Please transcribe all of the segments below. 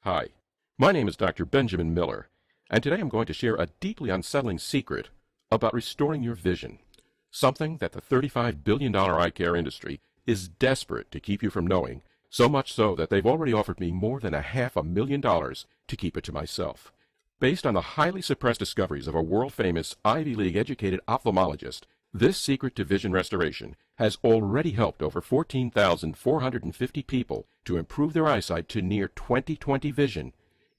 Hi, my name is Dr. Benjamin Miller, and today I'm going to share a deeply unsettling secret about restoring your vision, something that the $35 billion eye care industry is desperate to keep you from knowing, so much so that they've already offered me more than $500,000 to keep it to myself. Based on the highly suppressed discoveries of a world-famous Ivy League-educated ophthalmologist, this secret to vision restoration has already helped over 14,450 people to improve their eyesight to near 20/20 vision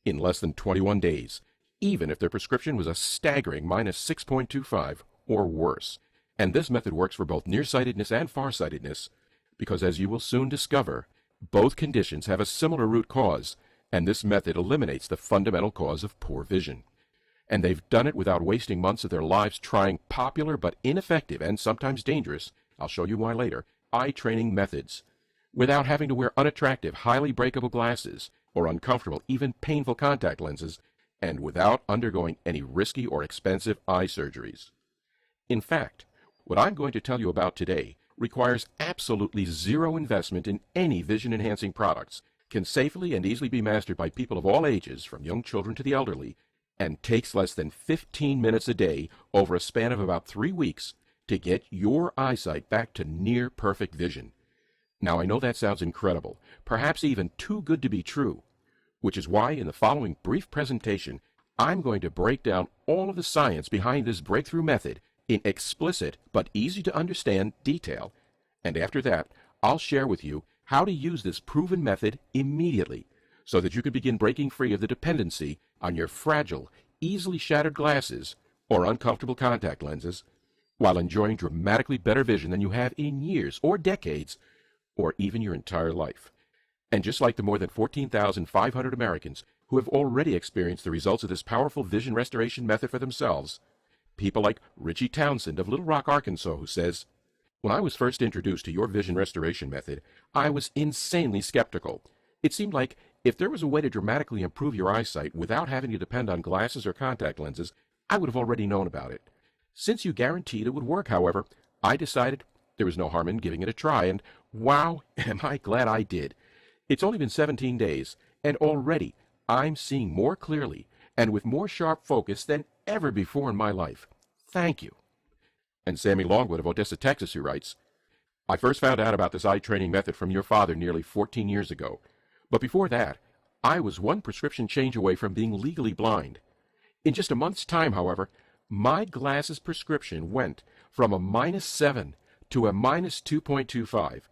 in less than 21 days, even if their prescription was a staggering minus 6.25 or worse. And this method works for both nearsightedness and farsightedness, because as you will soon discover, both conditions have a similar root cause, and this method eliminates the fundamental cause of poor vision. And they've done it without wasting months of their lives trying popular but ineffective and sometimes dangerous, I'll show you why later, eye training methods, without having to wear unattractive, highly breakable glasses or uncomfortable, even painful contact lenses, and without undergoing any risky or expensive eye surgeries. In fact, what I'm going to tell you about today requires absolutely zero investment in any vision-enhancing products, can safely and easily be mastered by people of all ages, from young children to the elderly, and takes less than 15 minutes a day over a span of about 3 weeks to get your eyesight back to near perfect vision. Now, I know that sounds incredible, perhaps even too good to be true, which is why in the following brief presentation, I'm going to break down all of the science behind this breakthrough method in explicit but easy to understand detail. And after that, I'll share with you how to use this proven method immediately so that you can begin breaking free of the dependency on your fragile, easily shattered glasses or uncomfortable contact lenses, while enjoying dramatically better vision than you have in years or decades, or even your entire life. And just like the more than 14,500 Americans who have already experienced the results of this powerful vision restoration method for themselves, people like Richie Townsend of Little Rock, Arkansas, who says, "When I was first introduced to your vision restoration method, I was insanely skeptical. It seemed like if there was a way to dramatically improve your eyesight without having to depend on glasses or contact lenses, I would have already known about it. Since you guaranteed it would work, however, I decided there was no harm in giving it a try, and wow, am I glad I did. It's only been 17 days, and already I'm seeing more clearly and with more sharp focus than ever before in my life. Thank you." And Sammy Longwood of Odessa, Texas, who writes, "I first found out about this eye training method from your father nearly 14 years ago. But before that, I was one prescription change away from being legally blind. In just a month's time, however, my glasses prescription went from a -7 to a -2.25.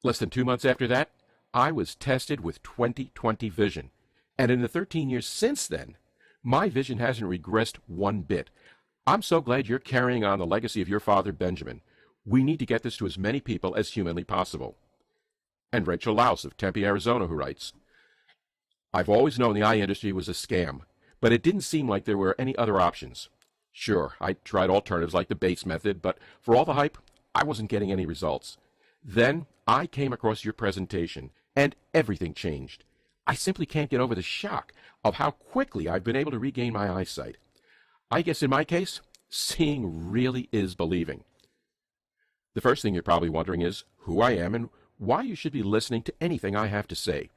Less than 2 months after that, I was tested with 20/20 vision. And in the 13 years since then, my vision hasn't regressed one bit. I'm so glad you're carrying on the legacy of your father, Benjamin. We need to get this to as many people as humanly possible." And Rachel Louse of Tempe, Arizona, who writes, "I've always known the eye industry was a scam, but it didn't seem like there were any other options. Sure, I tried alternatives like the Bates method, but for all the hype, I wasn't getting any results. Then I came across your presentation, and everything changed. I simply can't get over the shock of how quickly I've been able to regain my eyesight. I guess in my case, seeing really is believing." The first thing you're probably wondering is who I am and why you should be listening to anything I have to say.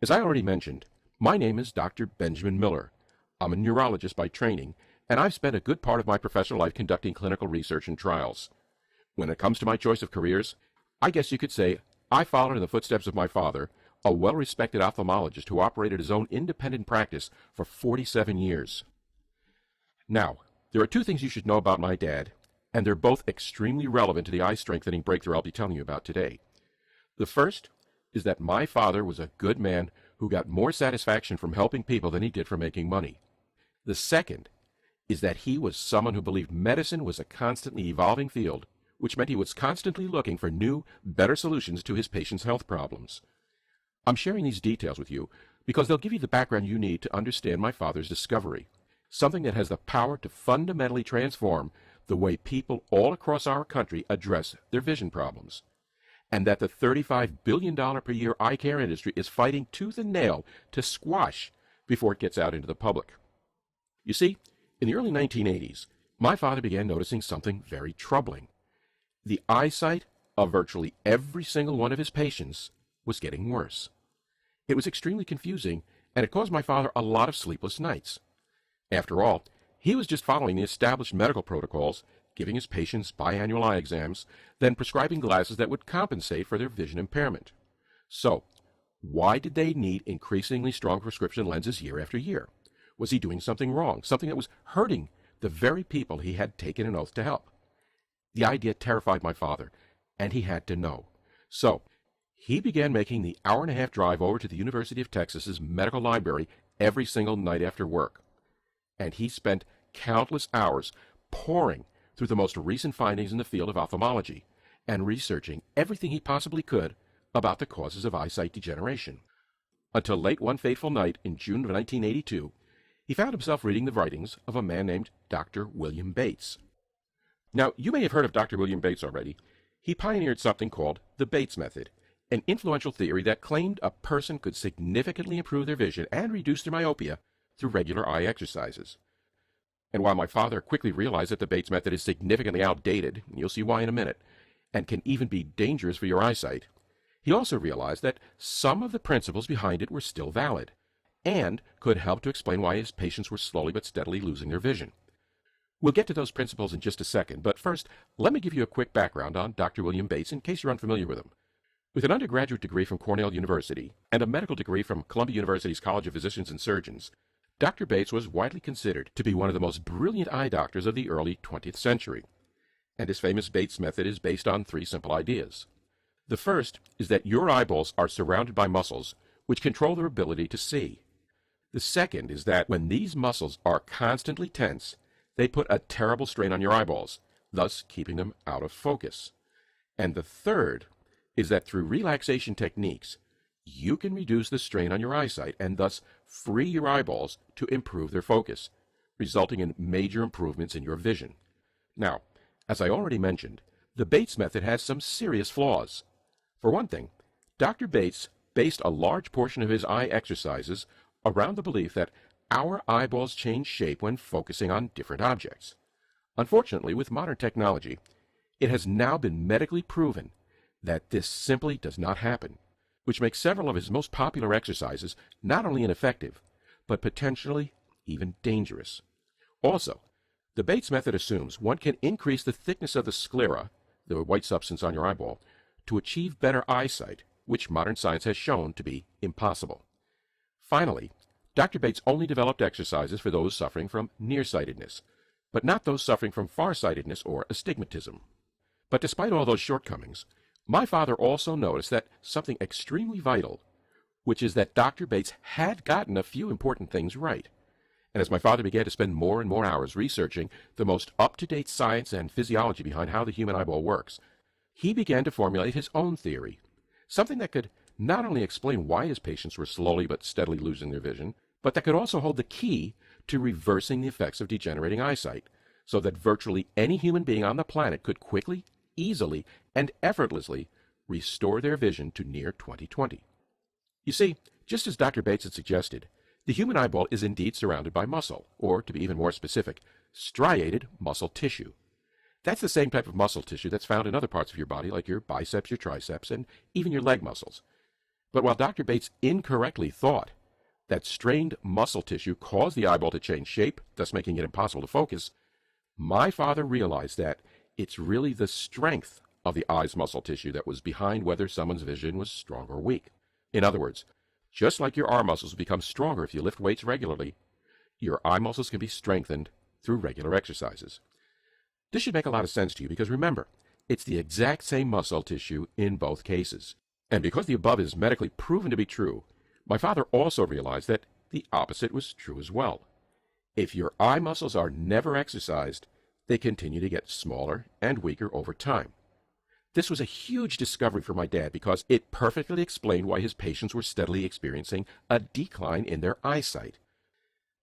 As I already mentioned, my name is Dr. Benjamin Miller. I'm a neurologist by training, and I've spent a good part of my professional life conducting clinical research and trials. When it comes to my choice of careers, I guess you could say I followed in the footsteps of my father, a well-respected ophthalmologist who operated his own independent practice for 47 years. Now, there are two things you should know about my dad, and they're both extremely relevant to the eye strengthening breakthrough I'll be telling you about today. The first is that my father was a good man who got more satisfaction from helping people than he did from making money. The second is that he was someone who believed medicine was a constantly evolving field, which meant he was constantly looking for new, better solutions to his patients' health problems. I'm sharing these details with you because they'll give you the background you need to understand my father's discovery, something that has the power to fundamentally transform the way people all across our country address their vision problems, and that the $35 billion per year eye care industry is fighting tooth and nail to squash before it gets out into the public. You see, in the early 1980s, my father began noticing something very troubling. The eyesight of virtually every single one of his patients was getting worse. It was extremely confusing and it caused my father a lot of sleepless nights. After all, he was just following the established medical protocols, giving his patients biannual eye exams, then prescribing glasses that would compensate for their vision impairment. So, why did they need increasingly strong prescription lenses year after year? Was he doing something wrong, something that was hurting the very people he had taken an oath to help? The idea terrified my father, and he had to know. So, he began making the hour-and-a-half drive over to the University of Texas's medical library every single night after work. And he spent countless hours poring through the most recent findings in the field of ophthalmology and researching everything he possibly could about the causes of eyesight degeneration. Until late one fateful night in June of 1982, he found himself reading the writings of a man named Dr. William Bates. Now, you may have heard of Dr. William Bates already. He pioneered something called the Bates method, an influential theory that claimed a person could significantly improve their vision and reduce their myopia through regular eye exercises. And while my father quickly realized that the Bates method is significantly outdated, and you'll see why in a minute, and can even be dangerous for your eyesight, he also realized that some of the principles behind it were still valid, and could help to explain why his patients were slowly but steadily losing their vision. We'll get to those principles in just a second, but first, let me give you a quick background on Dr. William Bates in case you're unfamiliar with him. With an undergraduate degree from Cornell University and a medical degree from Columbia University's College of Physicians and Surgeons, Dr. Bates was widely considered to be one of the most brilliant eye doctors of the early 20th century. And his famous Bates method is based on three simple ideas. The first is that your eyeballs are surrounded by muscles which control their ability to see. The second is that when these muscles are constantly tense, they put a terrible strain on your eyeballs, thus keeping them out of focus. And the third is that through relaxation techniques, you can reduce the strain on your eyesight and thus free your eyeballs to improve their focus, resulting in major improvements in your vision. Now, as I already mentioned, the Bates method has some serious flaws. For one thing, Dr. Bates based a large portion of his eye exercises around the belief that our eyeballs change shape when focusing on different objects. Unfortunately, with modern technology, it has now been medically proven that this simply does not happen, which makes several of his most popular exercises not only ineffective, but potentially even dangerous. Also, the Bates method assumes one can increase the thickness of the sclera, the white substance on your eyeball, to achieve better eyesight, which modern science has shown to be impossible. Finally, Dr. Bates only developed exercises for those suffering from nearsightedness, but not those suffering from farsightedness or astigmatism. But despite all those shortcomings, my father also noticed that something extremely vital, which is that Dr. Bates had gotten a few important things right. And as my father began to spend more and more hours researching the most up-to-date science and physiology behind how the human eyeball works, he began to formulate his own theory, something that could not only explain why his patients were slowly but steadily losing their vision, but that could also hold the key to reversing the effects of degenerating eyesight, so that virtually any human being on the planet could quickly, easily, and effortlessly restore their vision to near 20/20. You see, just as Dr. Bates had suggested, the human eyeball is indeed surrounded by muscle, or to be even more specific, striated muscle tissue. That's the same type of muscle tissue that's found in other parts of your body, like your biceps, your triceps, and even your leg muscles. But while Dr. Bates incorrectly thought that strained muscle tissue caused the eyeball to change shape, thus making it impossible to focus, my father realized that it's really the strength of the eye's muscle tissue that was behind whether someone's vision was strong or weak. In other words, just like your arm muscles become stronger if you lift weights regularly, your eye muscles can be strengthened through regular exercises. This should make a lot of sense to you because remember, it's the exact same muscle tissue in both cases. And because the above is medically proven to be true, my father also realized that the opposite was true as well. If your eye muscles are never exercised, they continue to get smaller and weaker over time. This was a huge discovery for my dad because it perfectly explained why his patients were steadily experiencing a decline in their eyesight.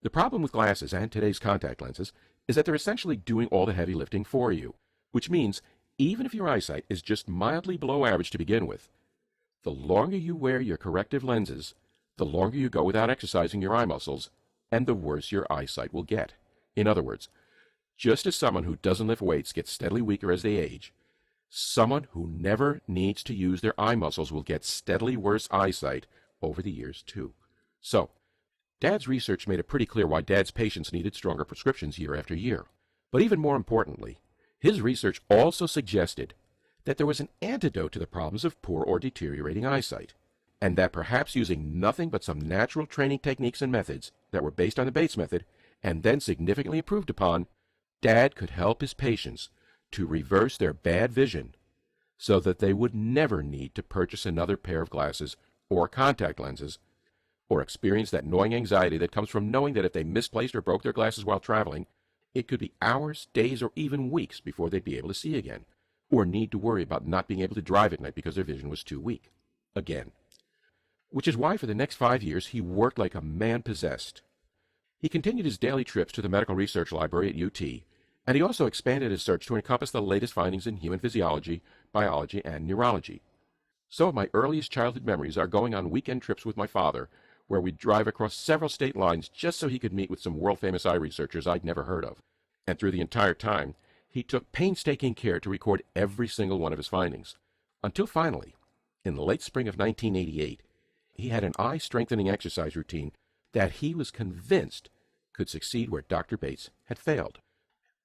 The problem with glasses and today's contact lenses is that they're essentially doing all the heavy lifting for you, which means even if your eyesight is just mildly below average to begin with, the longer you wear your corrective lenses, the longer you go without exercising your eye muscles, and the worse your eyesight will get. In other words, just as someone who doesn't lift weights gets steadily weaker as they age, someone who never needs to use their eye muscles will get steadily worse eyesight over the years too. So, Dad's research made it pretty clear why Dad's patients needed stronger prescriptions year after year. But even more importantly, his research also suggested that there was an antidote to the problems of poor or deteriorating eyesight, and that perhaps using nothing but some natural training techniques and methods that were based on the Bates method and then significantly improved upon, Dad could help his patients to reverse their bad vision so that they would never need to purchase another pair of glasses or contact lenses, or experience that gnawing anxiety that comes from knowing that if they misplaced or broke their glasses while traveling, it could be hours, days, or even weeks before they'd be able to see again, or need to worry about not being able to drive at night because their vision was too weak. Again. Which is why for the next 5 years he worked like a man possessed. He continued his daily trips to the Medical Research Library at UT, and he also expanded his search to encompass the latest findings in human physiology, biology, and neurology. Some of my earliest childhood memories are going on weekend trips with my father, where we'd drive across several state lines just so he could meet with some world-famous eye researchers I'd never heard of. And through the entire time, he took painstaking care to record every single one of his findings, until finally, in the late spring of 1988, he had an eye-strengthening exercise routine that he was convinced could succeed where Dr. Bates had failed.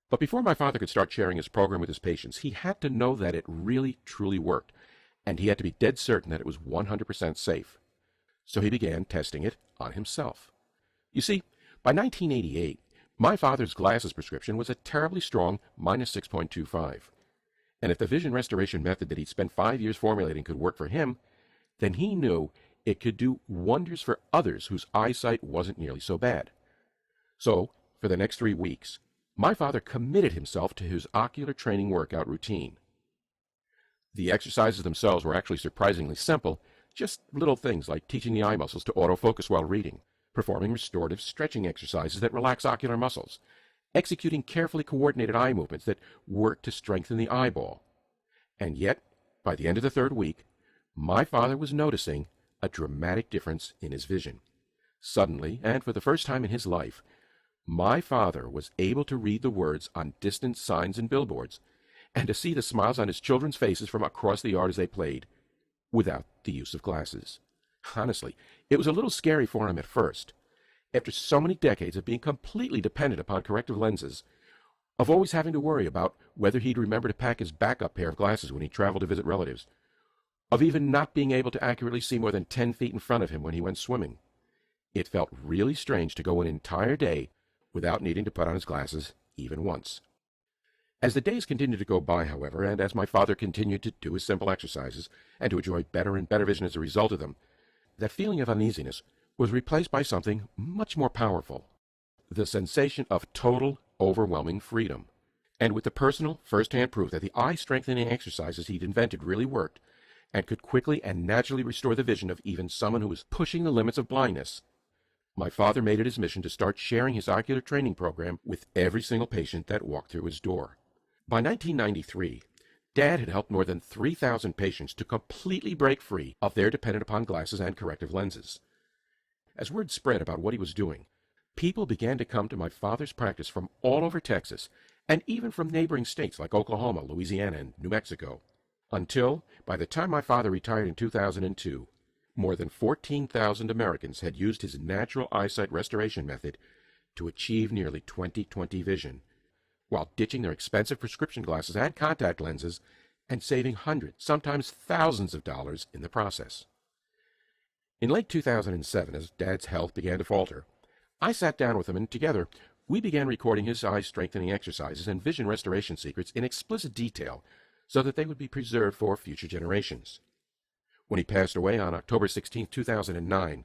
But before my father could start sharing his program with his patients, he had to know that it really, truly worked, and he had to be dead certain that it was 100% safe. So he began testing it on himself. You see, by 1988, my father's glasses prescription was a terribly strong -6.25. And if the vision restoration method that he'd spent 5 years formulating could work for him, then he knew it could do wonders for others whose eyesight wasn't nearly so bad. So, for the next 3 weeks, my father committed himself to his ocular training workout routine. The exercises themselves were actually surprisingly simple, just little things like teaching the eye muscles to autofocus while reading, performing restorative stretching exercises that relax ocular muscles, executing carefully coordinated eye movements that work to strengthen the eyeball. And yet, by the end of the 3rd week, my father was noticing a dramatic difference in his vision. Suddenly, and for the first time in his life, my father was able to read the words on distant signs and billboards, and to see the smiles on his children's faces from across the yard as they played, without the use of glasses. Honestly, it was a little scary for him at first. After so many decades of being completely dependent upon corrective lenses, of always having to worry about whether he'd remember to pack his backup pair of glasses when he traveled to visit relatives, of even not being able to accurately see more than 10 feet in front of him when he went swimming. It felt really strange to go an entire day without needing to put on his glasses even once. As the days continued to go by, however, and as my father continued to do his simple exercises and to enjoy better and better vision as a result of them, that feeling of uneasiness was replaced by something much more powerful: the sensation of total, overwhelming freedom. And with the personal, first-hand proof that the eye-strengthening exercises he'd invented really worked, and could quickly and naturally restore the vision of even someone who was pushing the limits of blindness, my father made it his mission to start sharing his ocular training program with every single patient that walked through his door. By 1993, Dad had helped more than 3,000 patients to completely break free of their dependence upon glasses and corrective lenses. As word spread about what he was doing, people began to come to my father's practice from all over Texas, and even from neighboring states like Oklahoma, Louisiana, and New Mexico, until, by the time my father retired in 2002, more than 14,000 Americans had used his natural eyesight restoration method to achieve nearly 20/20 vision, while ditching their expensive prescription glasses and contact lenses and saving hundreds, sometimes thousands of dollars in the process. In late 2007, as Dad's health began to falter, I sat down with him, and together we began recording his eye-strengthening exercises and vision restoration secrets in explicit detail so that they would be preserved for future generations. When he passed away on October 16, 2009,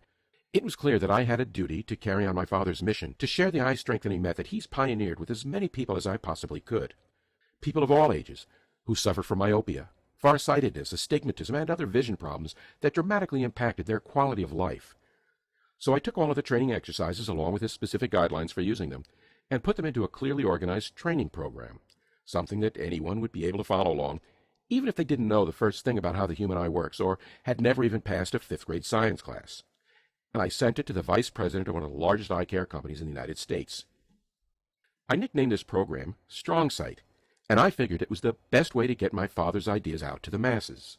it was clear that I had a duty to carry on my father's mission to share the eye-strengthening method he's pioneered with as many people as I possibly could. People of all ages who suffer from myopia, farsightedness, astigmatism, and other vision problems that dramatically impacted their quality of life. So I took all of the training exercises along with his specific guidelines for using them and put them into a clearly organized training program, something that anyone would be able to follow along, even if they didn't know the first thing about how the human eye works or had never even passed a 5th-grade science class. And I sent it to the vice president of one of the largest eye care companies in the United States. I nicknamed this program Strong Sight, and I figured it was the best way to get my father's ideas out to the masses.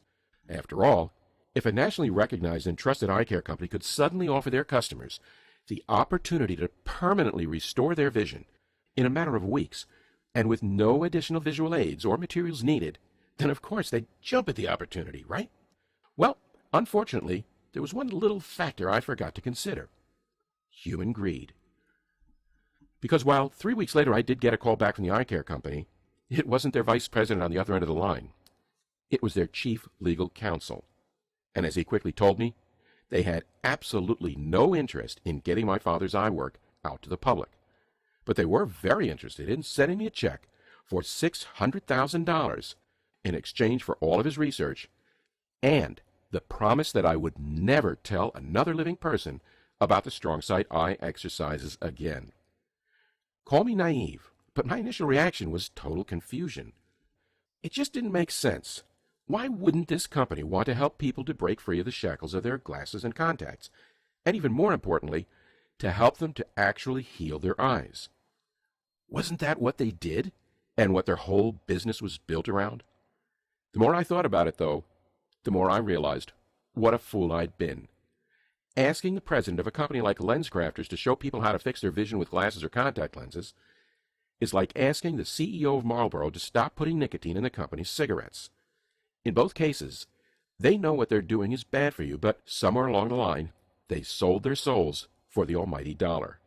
After all, if a nationally recognized and trusted eye care company could suddenly offer their customers the opportunity to permanently restore their vision in a matter of weeks and with no additional visual aids or materials needed, then of course they'd jump at the opportunity, right? Well, unfortunately, there was one little factor I forgot to consider: human greed. Because while 3 weeks later I did get a call back from the eye care company, it wasn't their vice president on the other end of the line. It was their chief legal counsel. And as he quickly told me, they had absolutely no interest in getting my father's eye work out to the public. But they were very interested in sending me a check for $600,000 in exchange for all of his research and the promise that I would never tell another living person about the strong sight eye exercises again. Call me naive, but my initial reaction was total confusion. It just didn't make sense. Why wouldn't this company want to help people to break free of the shackles of their glasses and contacts? And even more importantly, to help them to actually heal their eyes. Wasn't that what they did, and what their whole business was built around? The more I thought about it, though, the more I realized what a fool I'd been. Asking the president of a company like LensCrafters to show people how to fix their vision with glasses or contact lenses is like asking the CEO of Marlboro to stop putting nicotine in the company's cigarettes. In both cases, they know what they're doing is bad for you, but somewhere along the line, they sold their souls for the almighty dollar.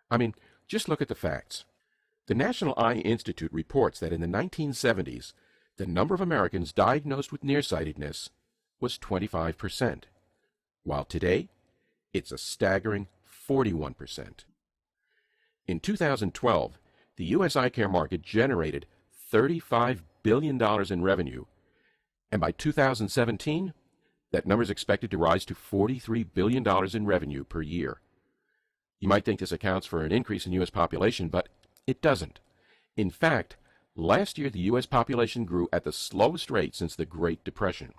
I mean, just look at the facts. The National Eye Institute reports that in the 1970s, the number of Americans diagnosed with nearsightedness was 25%, while today, it's a staggering 41%. In 2012, the U.S. eye care market generated $35 billion in revenue, and by 2017, that number is expected to rise to $43 billion in revenue per year. You might think this accounts for an increase in U.S. population, but it doesn't. In fact, last year the U.S. population grew at the slowest rate since the Great Depression.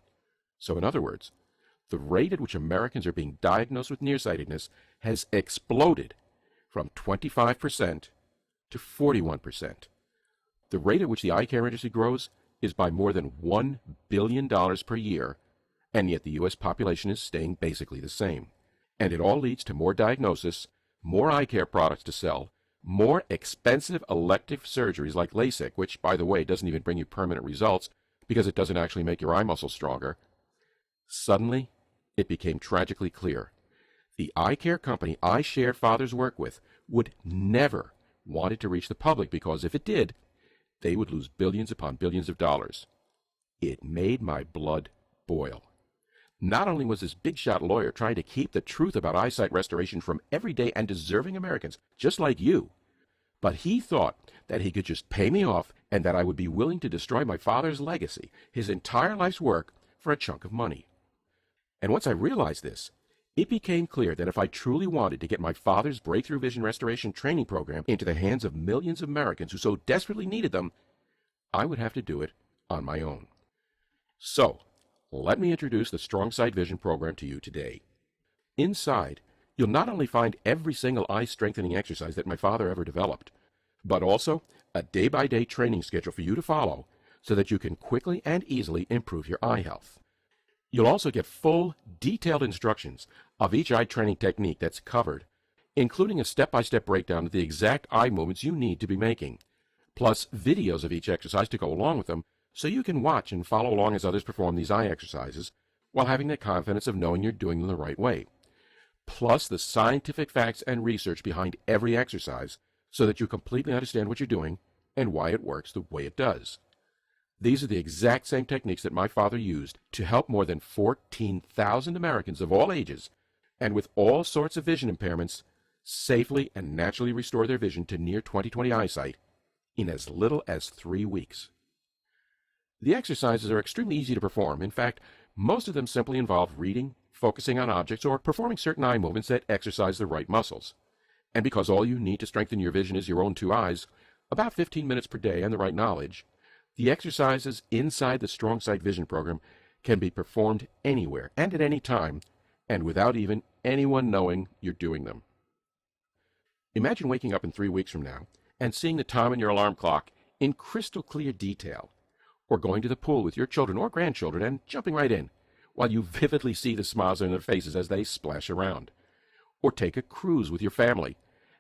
So in other words, the rate at which Americans are being diagnosed with nearsightedness has exploded from 25% to 41%. The rate at which the eye care industry grows is by more than $1 billion per year, and yet the U.S. population is staying basically the same. And it all leads to more diagnosis, more eye care products to sell, more expensive elective surgeries like LASIK, which, by the way, doesn't even bring you permanent results because it doesn't actually make your eye muscles stronger. Suddenly, it became tragically clear. The eye care company I shared father's work with would never want it to reach the public because if it did, they would lose billions upon billions of dollars. It made my blood boil. Not only was this big-shot lawyer trying to keep the truth about eyesight restoration from everyday and deserving Americans, just like you, but he thought that he could just pay me off and that I would be willing to destroy my father's legacy, his entire life's work, for a chunk of money. And once I realized this, it became clear that if I truly wanted to get my father's breakthrough vision restoration training program into the hands of millions of Americans who so desperately needed them, I would have to do it on my own. So, let me introduce the Strong Sight Vision program to you today. Inside, you'll not only find every single eye strengthening exercise that my father ever developed, but also a day-by-day training schedule for you to follow so that you can quickly and easily improve your eye health. You'll also get full, detailed instructions of each eye training technique that's covered, including a step-by-step breakdown of the exact eye movements you need to be making, plus videos of each exercise to go along with them so you can watch and follow along as others perform these eye exercises while having the confidence of knowing you're doing them the right way, plus the scientific facts and research behind every exercise so that you completely understand what you're doing and why it works the way it does. These are the exact same techniques that my father used to help more than 14,000 Americans of all ages and with all sorts of vision impairments safely and naturally restore their vision to near 20/20 eyesight in as little as 3 weeks. The exercises are extremely easy to perform. In fact, most of them simply involve reading, focusing on objects, or performing certain eye movements that exercise the right muscles. And because all you need to strengthen your vision is your own 2 eyes, about 15 minutes per day and the right knowledge, the exercises inside the Strong Sight Vision program can be performed anywhere and at any time, and without even anyone knowing you're doing them. Imagine waking up in 3 weeks from now and seeing the time on your alarm clock in crystal clear detail, or going to the pool with your children or grandchildren and jumping right in while you vividly see the smiles on their faces as they splash around, or take a cruise with your family,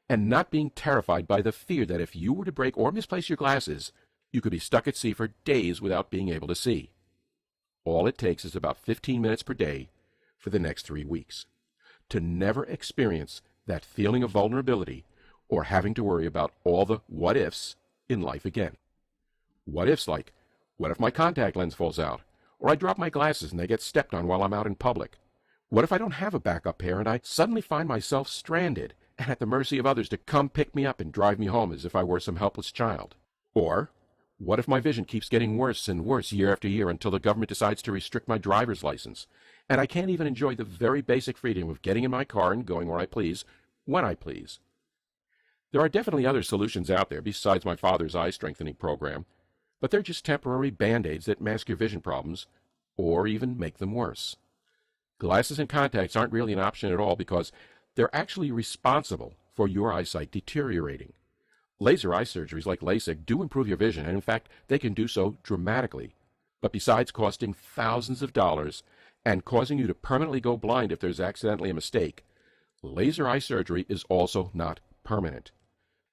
and not being terrified by the fear that if you were to break or misplace your glasses, you could be stuck at sea for days without being able to see. All it takes is about 15 minutes per day for the next 3 weeks to never experience that feeling of vulnerability or having to worry about all the what-ifs in life again. What ifs like, what if my contact lens falls out, or I drop my glasses and they get stepped on while I'm out in public? What if I don't have a backup pair and I suddenly find myself stranded and at the mercy of others to come pick me up and drive me home as if I were some helpless child? Or, what if my vision keeps getting worse and worse year after year until the government decides to restrict my driver's license, and I can't even enjoy the very basic freedom of getting in my car and going where I please, when I please? There are definitely other solutions out there besides my father's eye strengthening program, but they're just temporary band-aids that mask your vision problems, or even make them worse. Glasses and contacts aren't really an option at all because they're actually responsible for your eyesight deteriorating. Laser eye surgeries like LASIK do improve your vision, and in fact, they can do so dramatically. But besides costing thousands of dollars and causing you to permanently go blind if there's accidentally a mistake, laser eye surgery is also not permanent.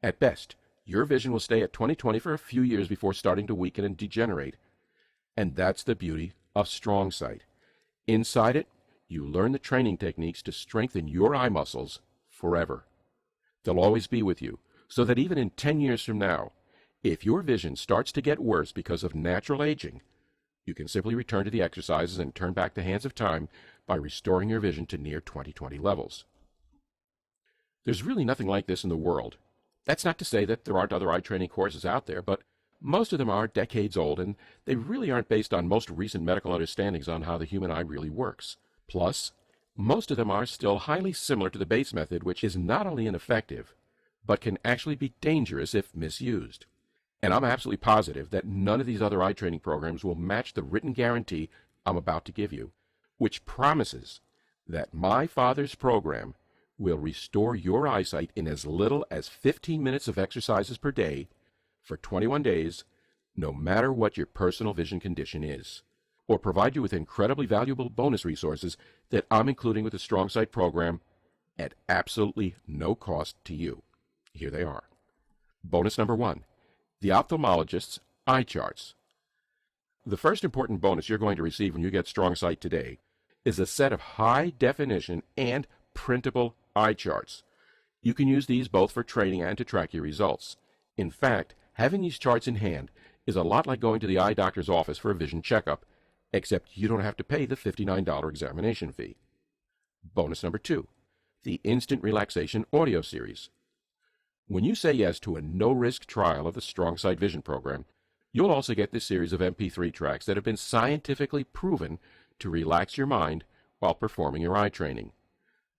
At best, your vision will stay at 20/20 for a few years before starting to weaken and degenerate. And that's the beauty of strong sight. Inside it, you learn the training techniques to strengthen your eye muscles forever. They'll always be with you, so that even in 10 years from now, if your vision starts to get worse because of natural aging, you can simply return to the exercises and turn back the hands of time by restoring your vision to near 20/20 levels. There's really nothing like this in the world. That's not to say that there aren't other eye training courses out there, but most of them are decades old, and they really aren't based on most recent medical understandings on how the human eye really works. Plus, most of them are still highly similar to the base method, which is not only ineffective, but can actually be dangerous if misused. And I'm absolutely positive that none of these other eye training programs will match the written guarantee I'm about to give you, which promises that my father's program will restore your eyesight in as little as 15 minutes of exercises per day for 21 days, no matter what your personal vision condition is, or provide you with incredibly valuable bonus resources that I'm including with the Strong Sight program at absolutely no cost to you. Here they are. Bonus number 1, the ophthalmologist's eye charts. The first important bonus you're going to receive when you get Strong Sight today is a set of high-definition and printable eye charts. You can use these both for training and to track your results. In fact, having these charts in hand is a lot like going to the eye doctor's office for a vision checkup, except you don't have to pay the $59 examination fee. Bonus number 2, the Instant Relaxation Audio Series. When you say yes to a no-risk trial of the Strong Sight Vision program, you'll also get this series of MP3 tracks that have been scientifically proven to relax your mind while performing your eye training.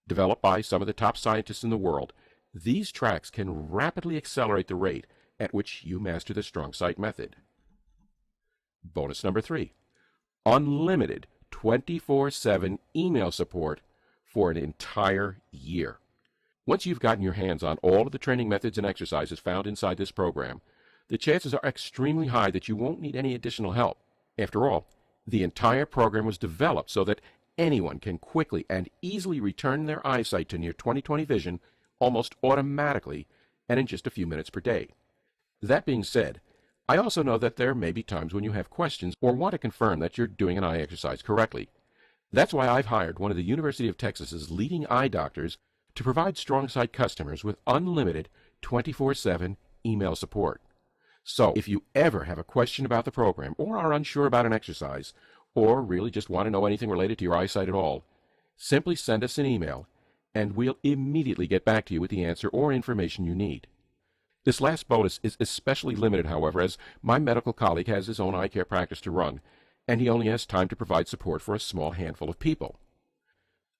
Developed by some of the top scientists in the world, these tracks can rapidly accelerate the rate at which you master the Strong Sight method. Bonus number 3, unlimited 24/7 email support for an entire year. Once you've gotten your hands on all of the training methods and exercises found inside this program, the chances are extremely high that you won't need any additional help. After all, the entire program was developed so that anyone can quickly and easily return their eyesight to near 20/20 vision almost automatically and in just a few minutes per day. That being said, I also know that there may be times when you have questions or want to confirm that you're doing an eye exercise correctly. That's why I've hired one of the University of Texas's leading eye doctors to provide Strong Sight customers with unlimited 24/7 email support. So if you ever have a question about the program or are unsure about an exercise or really just want to know anything related to your eyesight at all, simply send us an email and we'll immediately get back to you with the answer or information you need. This last bonus is especially limited, however, as my medical colleague has his own eye care practice to run, and he only has time to provide support for a small handful of people.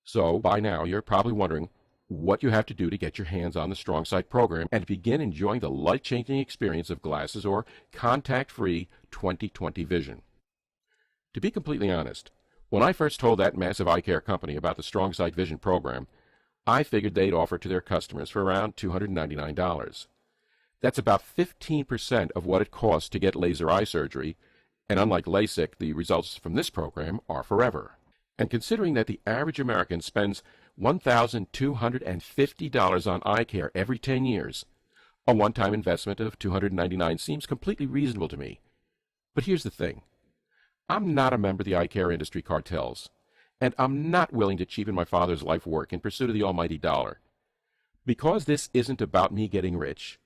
So by now you're probably wondering what you have to do to get your hands on the Strong Sight program and begin enjoying the life-changing experience of glasses or contact-free 20/20 vision. To be completely honest, when I first told that massive eye care company about the Strong Sight Vision program, I figured they'd offer it to their customers for around $299. That's about 15% of what it costs to get laser eye surgery, and unlike LASIK, the results from this program are forever. And considering that the average American spends $1,250 on eye care every 10 years. A one-time investment of $299 seems completely reasonable to me. But here's the thing. I'm not a member of the eye care industry cartels, and I'm not willing to cheapen my father's life work in pursuit of the almighty dollar. Because this isn't about me getting rich,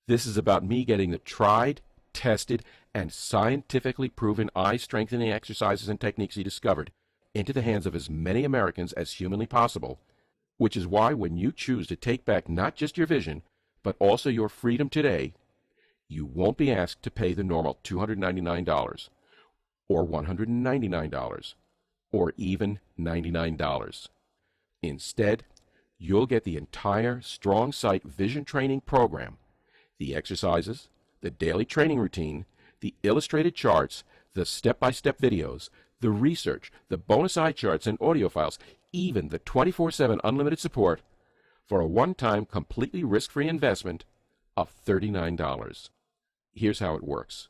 this is about me getting the tried, tested, and scientifically proven eye-strengthening exercises and techniques he discovered into the hands of as many Americans as humanly possible, which is why when you choose to take back not just your vision, but also your freedom today, you won't be asked to pay the normal $299 or $199 or even $99. Instead, you'll get the entire Strong Sight Vision Training Program, the exercises, the daily training routine, the illustrated charts, the step-by-step videos, the research, the bonus eye charts and audio files, even the 24/7 unlimited support for a one-time completely risk-free investment of $39. Here's how it works.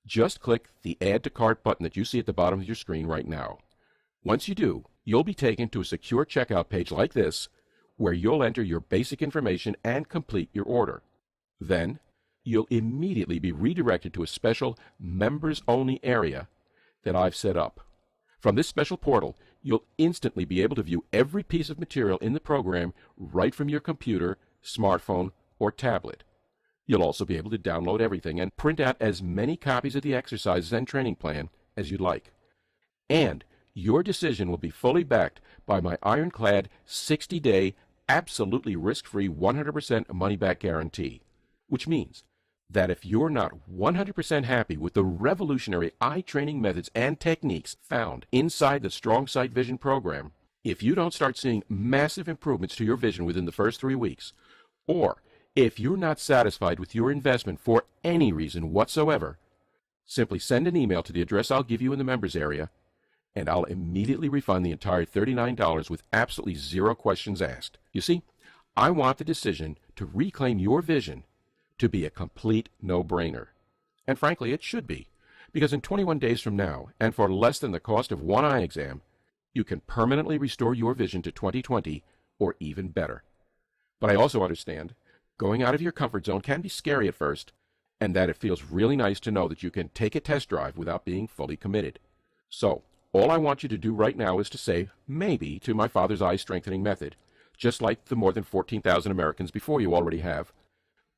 Just click the Add to Cart button that you see at the bottom of your screen right now. Once you do, you'll be taken to a secure checkout page like this, where you'll enter your basic information and complete your order. Then, you'll immediately be redirected to a special members-only area that I've set up. From this special portal, you'll instantly be able to view every piece of material in the program right from your computer, smartphone, or tablet. You'll also be able to download everything and print out as many copies of the exercises and training plan as you'd like. And your decision will be fully backed by my ironclad 60-day, absolutely risk-free 100% money-back guarantee, which means that if you're not 100% happy with the revolutionary eye training methods and techniques found inside the Strong Sight Vision program, if you don't start seeing massive improvements to your vision within the first 3 weeks, or if you're not satisfied with your investment for any reason whatsoever, simply send an email to the address I'll give you in the members area, and I'll immediately refund the entire $39 with absolutely zero questions asked. You see, I want the decision to reclaim your vision to be a complete no-brainer. And frankly, it should be, because in 21 days from now, and for less than the cost of one eye exam, you can permanently restore your vision to 20/20 or even better. But I also understand going out of your comfort zone can be scary at first, and that it feels really nice to know that you can take a test drive without being fully committed. So, all I want you to do right now is to say maybe to my father's eye strengthening method, just like the more than 14,000 Americans before you already have,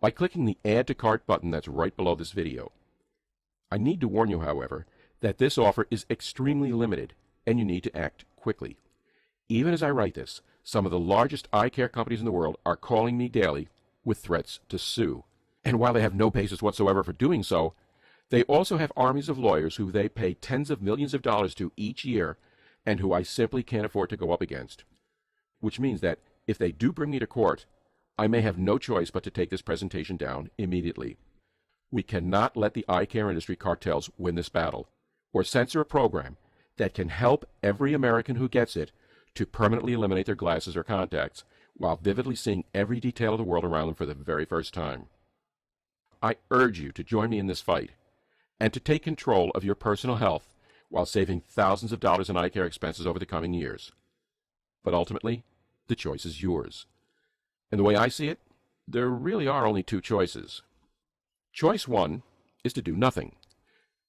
by clicking the Add to Cart button that's right below this video. I need to warn you, however, that this offer is extremely limited, and you need to act quickly. Even as I write this, some of the largest eye care companies in the world are calling me daily with threats to sue. And while they have no basis whatsoever for doing so, they also have armies of lawyers who they pay tens of millions of dollars to each year, and who I simply can't afford to go up against. Which means that if they do bring me to court, I may have no choice but to take this presentation down immediately. We cannot let the eye care industry cartels win this battle, or censor a program that can help every American who gets it to permanently eliminate their glasses or contacts, while vividly seeing every detail of the world around them for the very first time. I urge you to join me in this fight, and to take control of your personal health while saving thousands of dollars in eye care expenses over the coming years. But ultimately, the choice is yours. And the way I see it, there really are only two choices. Choice one is to do nothing.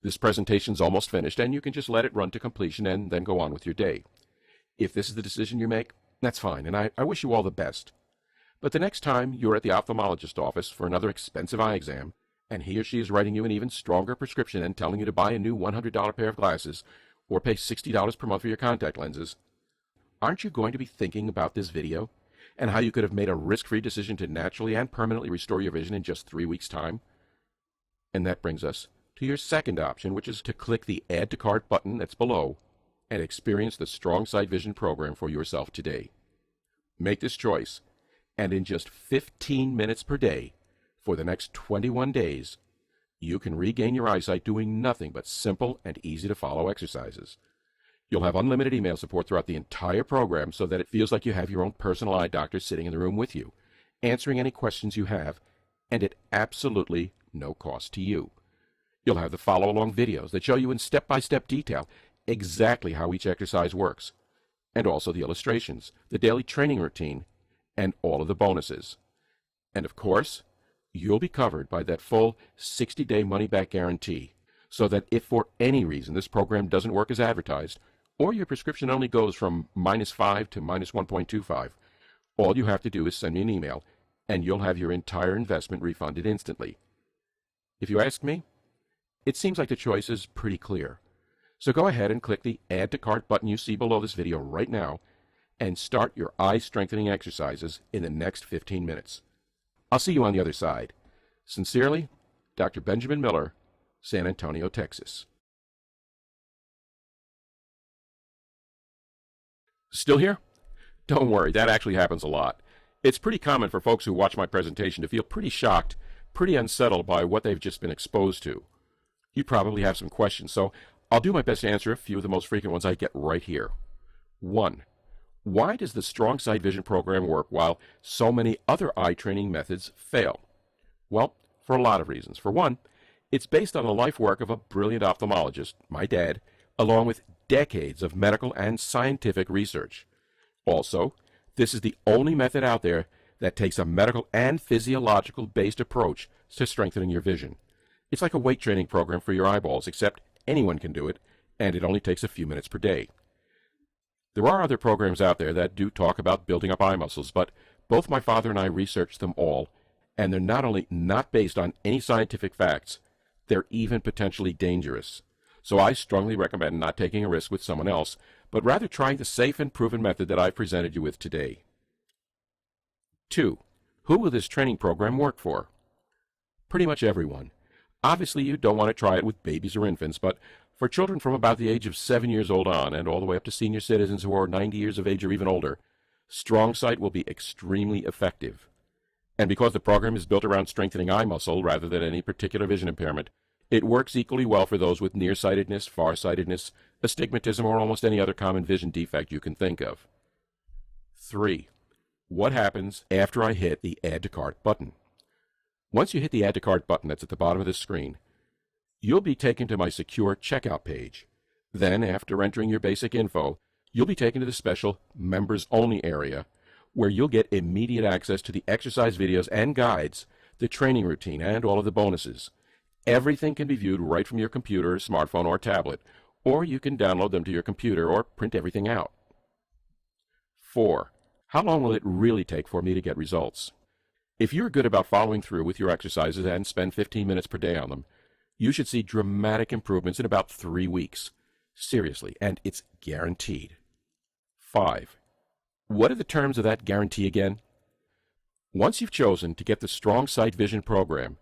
This presentation's almost finished, and you can just let it run to completion and then go on with your day. If this is the decision you make, that's fine, and I wish you all the best. But the next time you're at the ophthalmologist office for another expensive eye exam, and he or she is writing you an even stronger prescription and telling you to buy a new $100 pair of glasses or pay $60 per month for your contact lenses, aren't you going to be thinking about this video and how you could have made a risk-free decision to naturally and permanently restore your vision in just 3 weeks' time? And that brings us to your second option, which is to click the Add to Cart button that's below and experience the Strong Sight Vision program for yourself today. Make this choice, and in just 15 minutes per day, for the next 21 days, you can regain your eyesight doing nothing but simple and easy-to-follow exercises. You'll have unlimited email support throughout the entire program so that it feels like you have your own personal eye doctor sitting in the room with you, answering any questions you have, and at absolutely no cost to you. You'll have the follow-along videos that show you in step-by-step detail exactly how each exercise works, and also the illustrations, the daily training routine, and all of the bonuses. And of course, you'll be covered by that full 60-day money-back guarantee, so that if for any reason this program doesn't work as advertised, or your prescription only goes from -5 to -1.25, all you have to do is send me an email, and you'll have your entire investment refunded instantly. If you ask me, it seems like the choice is pretty clear. So go ahead and click the Add to Cart button you see below this video right now, and start your eye-strengthening exercises in the next 15 minutes. I'll see you on the other side. Sincerely, Dr. Benjamin Miller, San Antonio, Texas. Still here? Don't worry, that actually happens a lot. It's pretty common for folks who watch my presentation to feel pretty shocked, pretty unsettled by what they've just been exposed to. You probably have some questions, so I'll do my best to answer a few of the most frequent ones I get right here. 1. Why does the Strong Sight Vision program work while so many other eye training methods fail? Well, for a lot of reasons. For one, it's based on the life work of a brilliant ophthalmologist, my dad, along with decades of medical and scientific research. Also, this is the only method out there that takes a medical and physiological-based approach to strengthening your vision. It's like a weight training program for your eyeballs, except anyone can do it, and it only takes a few minutes per day. There are other programs out there that do talk about building up eye muscles, but both my father and I researched them all, and they're not only not based on any scientific facts, they're even potentially dangerous. So I strongly recommend not taking a risk with someone else, but rather trying the safe and proven method that I've presented you with today. 2. Who will this training program work for? Pretty much everyone. Obviously, you don't want to try it with babies or infants, but for children from about the age of 7 years old on and all the way up to senior citizens who are 90 years of age or even older, Strong Sight will be extremely effective. And because the program is built around strengthening eye muscle rather than any particular vision impairment, it works equally well for those with nearsightedness, farsightedness, astigmatism, or almost any other common vision defect you can think of. 3. What happens after I hit the Add to Cart button? Once you hit the Add to Cart button that's at the bottom of the screen, you'll be taken to my secure checkout page. Then, after entering your basic info, you'll be taken to the special Members Only area, where you'll get immediate access to the exercise videos and guides, the training routine, and all of the bonuses. Everything can be viewed right from your computer, smartphone, or tablet, or you can download them to your computer or print everything out. 4. How long will it really take for me to get results? If you're good about following through with your exercises and spend 15 minutes per day on them, you should see dramatic improvements in about 3 weeks. Seriously, and it's guaranteed. 5. What are the terms of that guarantee again? Once you've chosen to get the Strong Sight Vision program,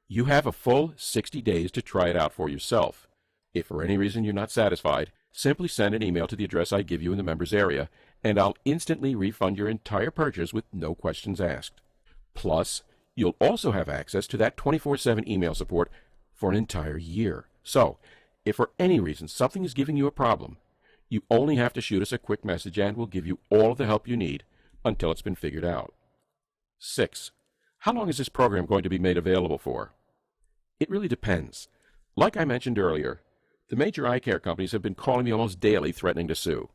you have a full 60 days to try it out for yourself. If for any reason you're not satisfied, simply send an email to the address I give you in the members area, and I'll instantly refund your entire purchase with no questions asked. Plus, you'll also have access to that 24/7 email support for an entire year. So, if for any reason something is giving you a problem, you only have to shoot us a quick message and we'll give you all the help you need until it's been figured out. 6. How long is this program going to be made available for? It really depends. Like I mentioned earlier, the major eye care companies have been calling me almost daily threatening to sue.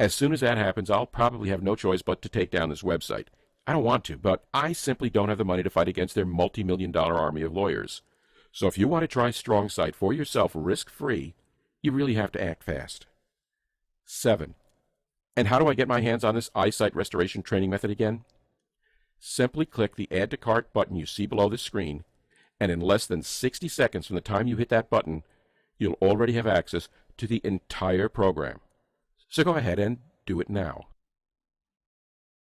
As soon as that happens, I'll probably have no choice but to take down this website. I don't want to, but I simply don't have the money to fight against their multi-million-dollar army of lawyers. So if you want to try Strong Sight for yourself risk-free, you really have to act fast. 7. And how do I get my hands on this eyesight restoration training method again? Simply click the Add to Cart button you see below the screen, and in less than 60 seconds from the time you hit that button, you'll already have access to the entire program. So go ahead and do it now.